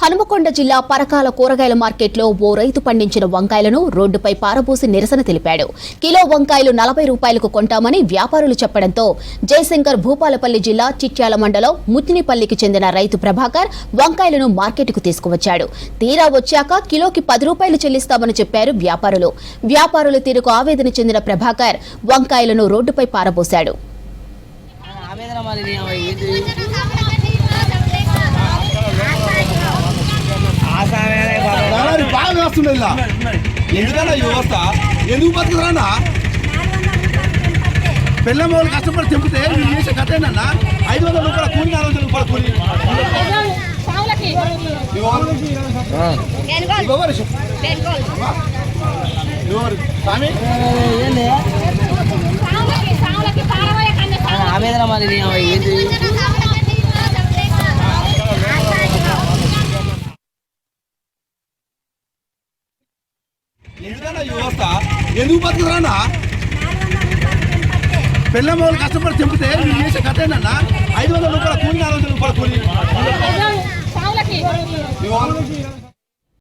హనుమకొండ జిల్లా పరకాల కూరగాయల మార్కెట్లో ఓ రైతు పండించిన వంకాయలను రోడ్డుపై పారబోసి నిరసన తెలిపాడు. కిలో వంకాయలు 40 రూపాయలకు కొంటామని వ్యాపారులు చెప్పడంతో జయశంకర్ భూపాలపల్లి జిల్లా చిట్యాల మండలం ముత్తినిపల్లికి చెందిన రైతు ప్రభాకర్ వంకాయలను మార్కెట్కు తీసుకువచ్చాడు. తీరా వచ్చాక కిలోకి 10 రూపాయలు చెల్లిస్తామని చెప్పారు వ్యాపారులు. వ్యాపారుల తీరుకు ఆవేదన చెందిన ప్రభాకర్ వంకాయలను రోడ్డుపై పారబోశాడు. ఎందుకన్నా వ్యవస్థ ఎందుకు బతుకుతారన్నా పిల్లమూలు కష్టపడి చెబితే మీరు చేసే కట్టేనన్నా 500 రూపాయల కూలి 400 రూపాయల కూలి ఆవేదన మరి ఎందుకన్నా వ్యవస్థ ఎందుకు బతుకుతారన్నా పిల్లమూలు కష్టపడి చెబితే మీరు చేసే కట్టేనన్నా 500 రూపాయల కూలి 400